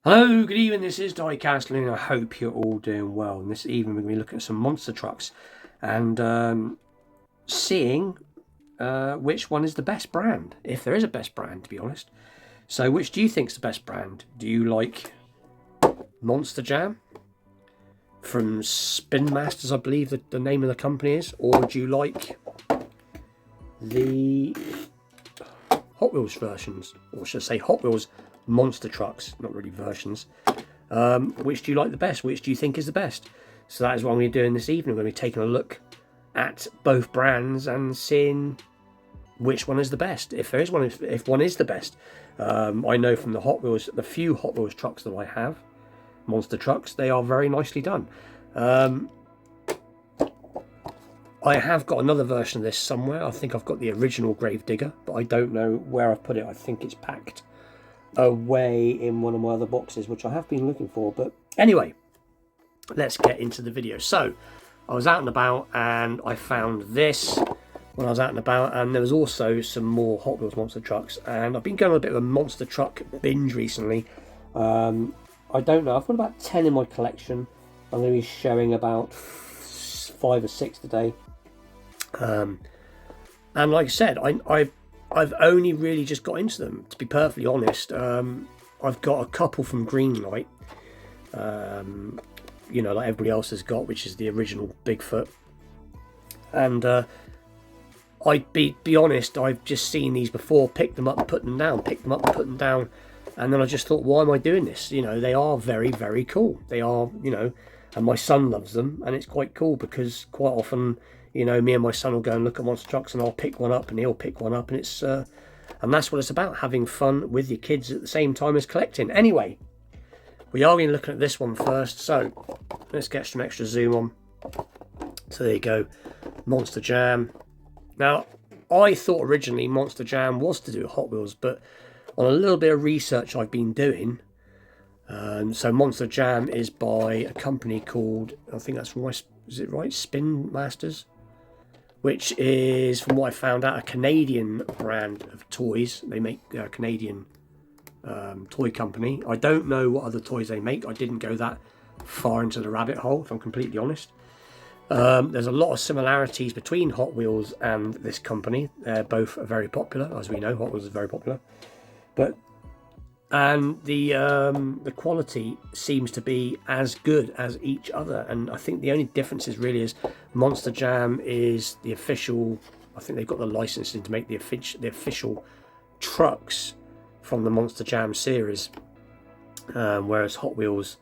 Hello, good evening. This is Diecast, and I hope you're all doing well. And this evening we're going to be looking at some monster trucks and seeing which one is the best brand, if there is a best brand, to be honest. So, which do you think is the best brand? Do you like Monsterjam from Spin Masters, I believe the name of the company is, or do you like the Hot Wheels versions, or should I say Hot Wheels monster trucks, not really versions? Which do you like the best? Which do you think is the best? So that is what I'm going to be doing this evening. I'm going to be taking a look at both brands and seeing which one is the best, if there is one, if one is the best. I know from the Hot Wheels, the few Hot Wheels trucks that I have, monster trucks, they are very nicely done. I have got another version of this somewhere. I think I've got the original Gravedigger, but I don't know where I've put it. I think it's packed away in one of my other boxes, which I have been looking for. But anyway, let's get into the video. So I was out and about and I found this when I was out and about, and there was also some more Hot Wheels monster trucks, and I've been going on a bit of a monster truck binge recently. I don't know, I've got about 10 in my collection. I'm going to be showing about 5 or 6 today. And like I said, I've only really just got into them, to be perfectly honest. I've got a couple from Greenlight, like everybody else has got, which is the original Bigfoot. And I'd be honest, I've just seen these before, picked them up and put them down, picked them up and put them down. And then I just thought, why am I doing this? They are very, very cool. They are, and my son loves them, and it's quite cool because quite often, me and my son will go and look at monster trucks, and I'll pick one up and he'll pick one up, and it's and that's what it's about, having fun with your kids at the same time as collecting. Anyway, we are going to look at this one first, so let's get some extra zoom on. So there you go, Monsterjam. Now, I thought originally Monsterjam was to do with Hot Wheels, but on a little bit of research I've been doing, so Monsterjam is by a company called, I think that's right, is it right, Spin Masters, which is, from what I found out, a Canadian brand of toys. They make a Canadian toy company. I don't know what other toys they make. I didn't go that far into the rabbit hole, if I'm completely honest. There's a lot of similarities between Hot Wheels and this company. They're both very popular, as we know. Hot Wheels is very popular, and the quality seems to be as good as each other. And I think the only difference is Monsterjam is the official. I think they've got the licensing to make the official trucks from the Monsterjam series, whereas Hot Wheels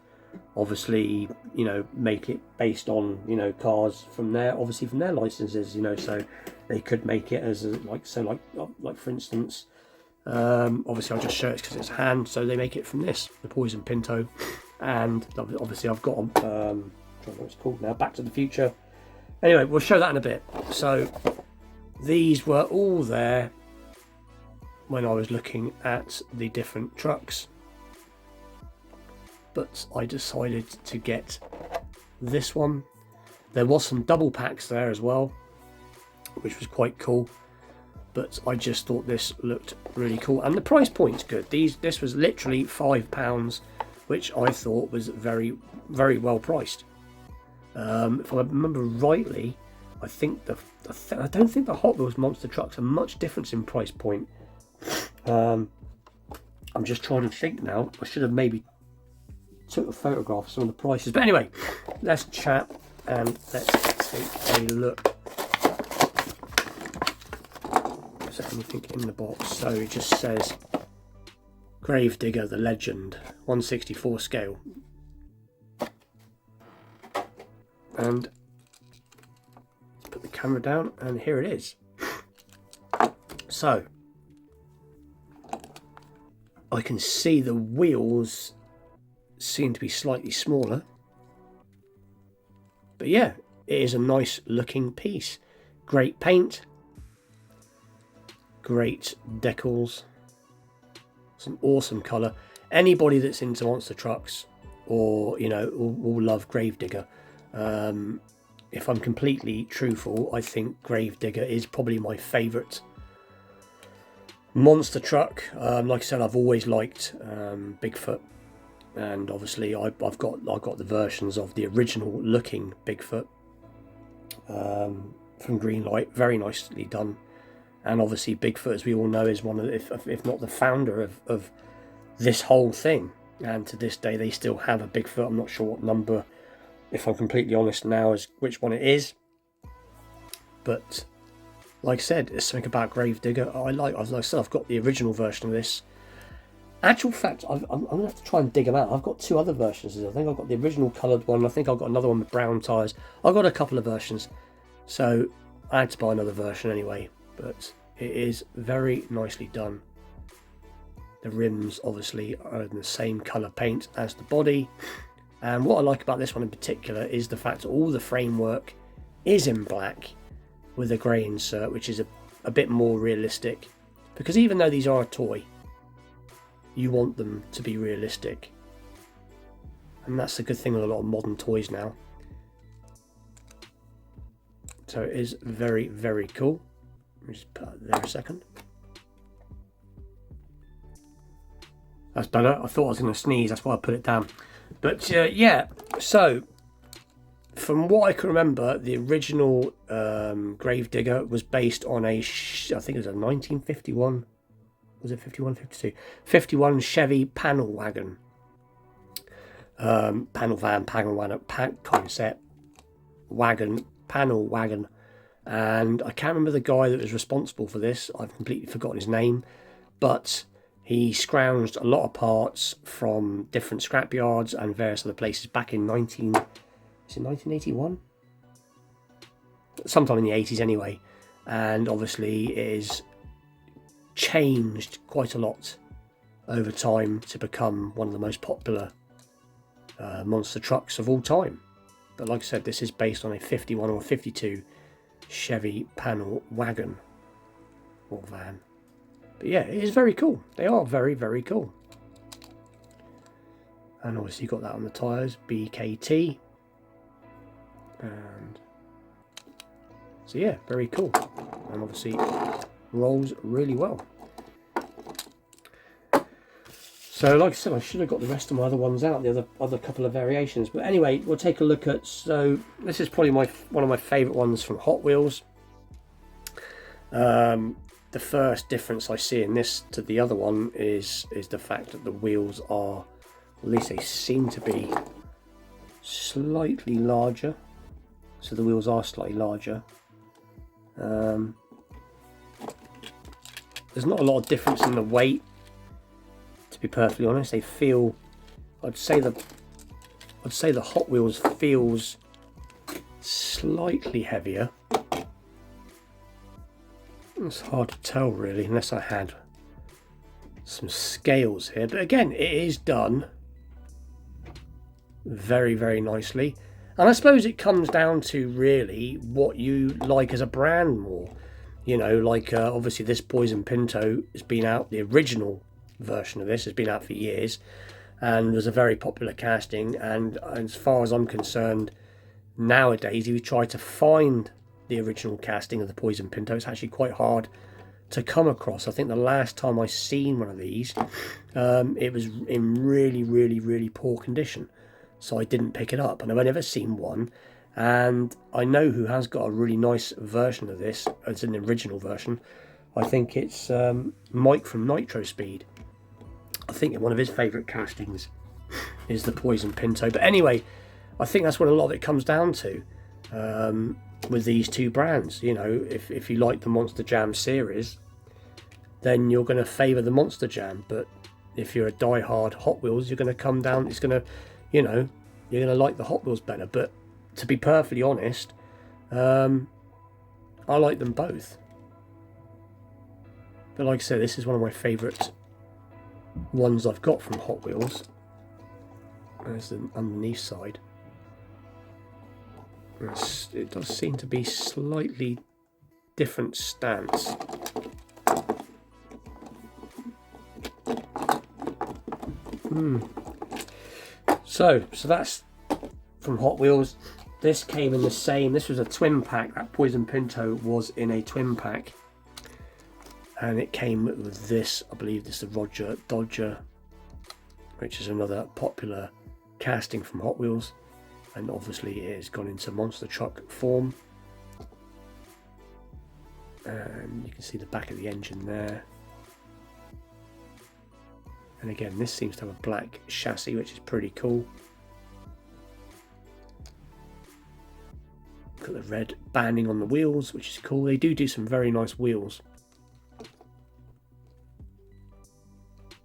obviously make it based on cars from their licenses, so they could make it as like for instance, obviously I'll just show it because it's hand, so they make it from this, the Poison Pinto, and obviously I've got I don't know what it's called now, Back to the Future. Anyway, we'll show that in a bit. So these were all there when I was looking at the different trucks, but I decided to get this one. There was some double packs there as well, which was quite cool, but I just thought this looked really cool, and the price point's good. This was literally £5, which I thought was very, very well priced. If I remember rightly, I think I don't think the Hot Wheels monster trucks are much difference in price point. I'm just trying to think now. I should have maybe took a photograph of some of the prices, but anyway, let's chat and let's take a look. Is there anything in the box? So it just says Gravedigger the Legend, 1/64 scale, and put the camera down, and here it is. So I can see the wheels seem to be slightly smaller, but yeah, it is a nice looking piece. Great paint, great decals, some awesome colour. Anybody that's into monster trucks or will love Gravedigger. If I'm completely truthful, I think Gravedigger is probably my favourite monster truck. Like I said, I've always liked Bigfoot, and obviously I've got the versions of the original looking Bigfoot from Greenlight, very nicely done. And obviously Bigfoot, as we all know, is one of, if not the founder of this whole thing. And to this day, they still have a Bigfoot. I'm not sure what number, if I'm completely honest now, as which one it is. But like I said, it's something about Gravedigger. I've got the original version of this. Actual fact, I'm going to have to try and dig them out. I've got two other versions. I think I've got the original coloured one. I think I've got another one with brown tyres. I've got a couple of versions. So I had to buy another version anyway. But it is very nicely done. The rims obviously are in the same colour paint as the body. And what I like about this one in particular is the fact that all the framework is in black with a grey insert, which is a bit more realistic. Because even though these are a toy, you want them to be realistic. And that's the good thing with a lot of modern toys now. So it is very, very cool. Let me just put that there a second. That's better. I thought I was going to sneeze, that's why I put it down. But yeah, so from what I can remember, the original Gravedigger was based on I think it was a 1951. Was it 51, 52? 51 Chevy panel wagon. Panel van, panel wagon, concept, wagon, panel wagon. And I can't remember the guy that was responsible for this. I've completely forgotten his name. But he scrounged a lot of parts from different scrapyards and various other places back in 1981? Sometime in the 80s anyway. And obviously it is changed quite a lot over time to become one of the most popular monster trucks of all time. But like I said, this is based on a 51 or 52 Chevy panel wagon or van. But yeah, it is very cool. They are very, very cool. And obviously you got that on the tyres, BKT. And so yeah, very cool. And obviously rolls really well. So like I said, I should have got the rest of my other ones out, the other couple of variations. But anyway, we'll take a look at, so this is probably one of my favourite ones from Hot Wheels. The first difference I see in this to the other one is the fact that the wheels are, at least they seem to be, slightly larger. So the wheels are slightly larger. There's not a lot of difference in the weight, to be perfectly honest. They feel, I'd say the Hot Wheels feels slightly heavier. It's hard to tell really, unless I had some scales here. But again, it is done very, very nicely. And I suppose it comes down to really what you like as a brand more. You know, like obviously this Poison Pinto has been out, the original version of this has been out for years and was a very popular casting. And as far as I'm concerned, nowadays if you try to find the original casting of the Poison Pinto, it's actually quite hard to come across. I think the last time I seen one of these, it was in really, really, really poor condition, so I didn't pick it up. And I've never seen one, and I know who has got a really nice version of this. It's an original version. I think it's Mike from Nitro Speed. I think one of his favourite castings is the Poison Pinto. But anyway, I think that's what a lot of it comes down to. With these two brands, you know, if you like the Monsterjam series, then you're going to favour the Monsterjam. But if you're a die-hard Hot Wheels, you're going to come down, it's going to, you know, you're going to like the Hot Wheels better. But to be perfectly honest, I like them both. But like I said, this is one of my favourite ones I've got from Hot Wheels. There's the underneath side. It does seem to be slightly different stance. So that's from Hot Wheels. This came in the same, this was a twin pack. That Poison Pinto was in a twin pack. And it came with this, I believe this is the Roger Dodger which is another popular casting from Hot Wheels, and obviously it has gone into monster truck form. And you can see the back of the engine there. And again, this seems to have a black chassis, which is pretty cool. Got the red banding on the wheels, which is cool. They do some very nice wheels.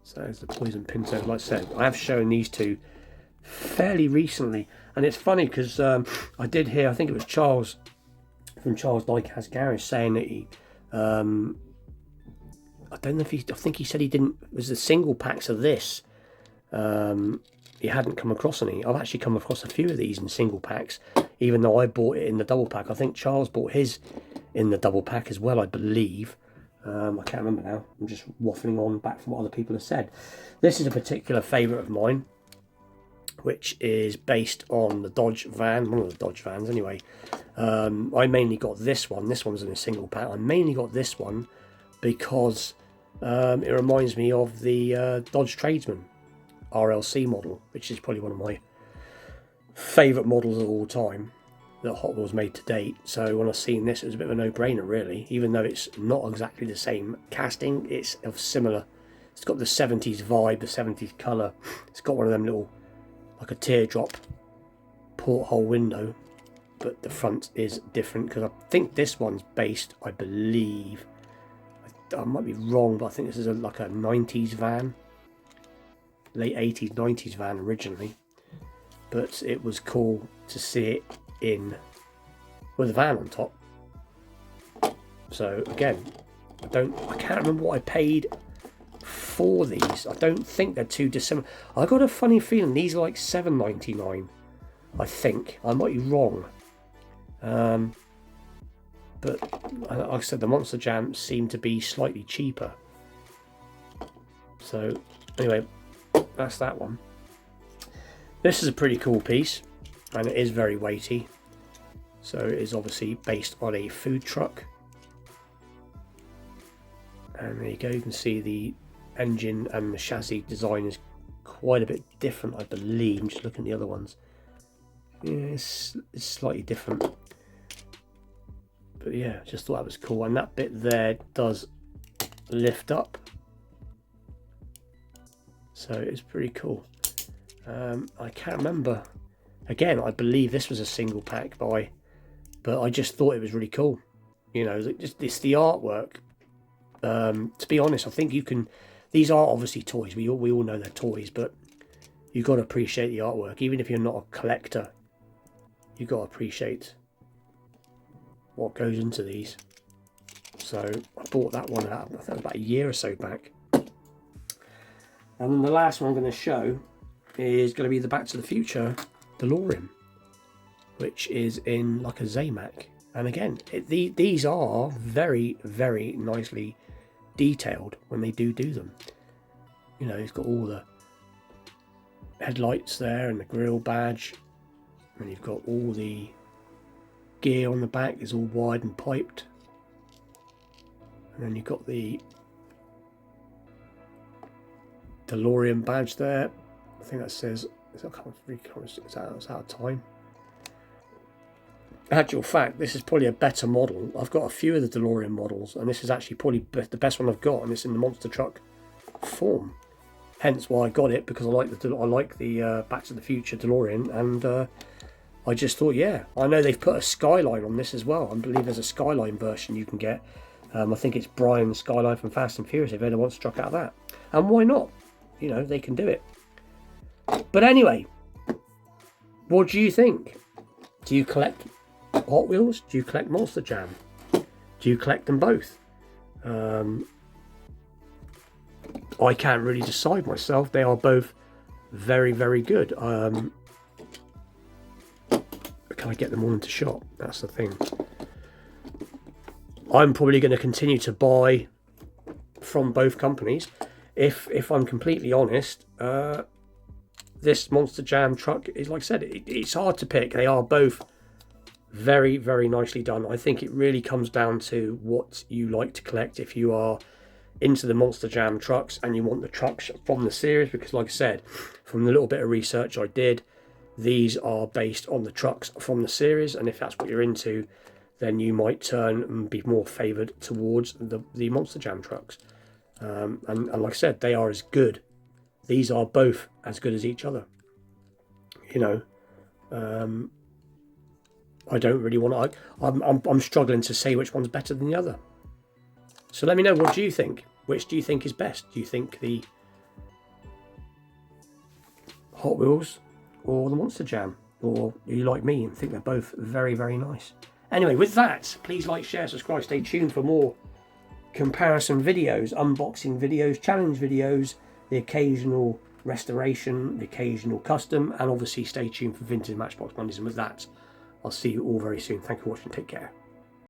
So there's the Poison Pinto. Like I said, I have shown these two fairly recently, and it's funny because I did hear, I think it was Charles from Charles Diecast Garage saying that he, I don't know if he, I think he said he didn't, it was the single packs of this, he hadn't come across any. I've actually come across a few of these in single packs, even though I bought it in the double pack. I think Charles bought his in the double pack as well, I believe. I can't remember now. I'm just waffling on back from what other people have said. This is a particular favourite of mine, which is based on the Dodge van, one of the Dodge vans anyway. I mainly got this one. This one's in a single pack. I mainly got this one because it reminds me of the Dodge Tradesman RLC model, which is probably one of my favourite models of all time that Hot Wheels made to date. So when I seen this, it was a bit of a no-brainer really, even though it's not exactly the same casting. It's of similar, it's got the 70s vibe, the 70s colour. It's got one of them little, like a teardrop porthole window, but the front is different because I think this one's based, I believe, I might be wrong, but I think this is like a 90s van, late 80s 90s van originally, but it was cool to see it in with a van on top. So again, I can't remember what I paid for these. I don't think they're too dissimilar. I got a funny feeling these are like $7.99. I think I might be wrong, but like I said, the Monsterjam seem to be slightly cheaper. So anyway, that's that one. This is a pretty cool piece, and it is very weighty. So it is obviously based on a food truck. And there you go, you can see the engine and the chassis design is quite a bit different, I believe. I'm just looking at the other ones. Yeah, it's slightly different. But yeah, just thought that was cool. And that bit there does lift up. So it's pretty cool. I can't remember. Again, I believe this was a single pack buy, but I just thought it was really cool. You know, it's the artwork. To be honest, I think you can. These are obviously toys. We all know they're toys, but you've got to appreciate the artwork. Even if you're not a collector, you've got to appreciate what goes into these. So I bought that one out, I think it was about a year or so back. And then the last one I'm going to show is going to be the Back to the Future DeLorean, which is in like a Zamac. And again, these are very, very nicely detailed when they do them. You know, it's got all the headlights there and the grille badge, and you've got all the gear on the back is all wide and piped, and then you've got the DeLorean badge there. I think that says it's out of time. Actual fact, this is probably a better model. I've got a few of the DeLorean models, and this is actually probably the best one I've got, and it's in the monster truck form. Hence why I got it, because I like the Back to the Future DeLorean, and I just thought, yeah, I know they've put a Skyline on this as well. I believe there's a Skyline version you can get. I think it's Brian's Skyline from Fast and Furious if anyone wants to truck out of that. And why not? You know, they can do it. But anyway, what do you think? Do you collect Hot Wheels? Do you collect Monsterjam? Do you collect them both? I can't really decide myself. They are both very, very good. Can I get them all into shop? That's the thing. I'm probably going to continue to buy from both companies. If I'm completely honest, this Monsterjam truck is, like I said, it's hard to pick. They are both very, very nicely done. I think it really comes down to what you like to collect. If into the Monsterjam trucks and you want the trucks from the series, because like I said, from the little bit of research I did, these are based on the trucks from the series, and if that's what you're into, then you might turn and be more favoured towards the Monsterjam trucks. And like I said, they are as good. These are both as good as each other. You know, I don't really want to. I'm struggling to say which one's better than the other. So let me know, what do you think? Which do you think is best? Do you think the Hot Wheels or the Monsterjam? Or are you like me and think they're both very, very nice? Anyway, with that, please like, share, subscribe, stay tuned for more comparison videos, unboxing videos, challenge videos, the occasional restoration, the occasional custom, and obviously stay tuned for Vintage Matchbox Mondays. And with that, I'll see you all very soon. Thank you for watching. Take care.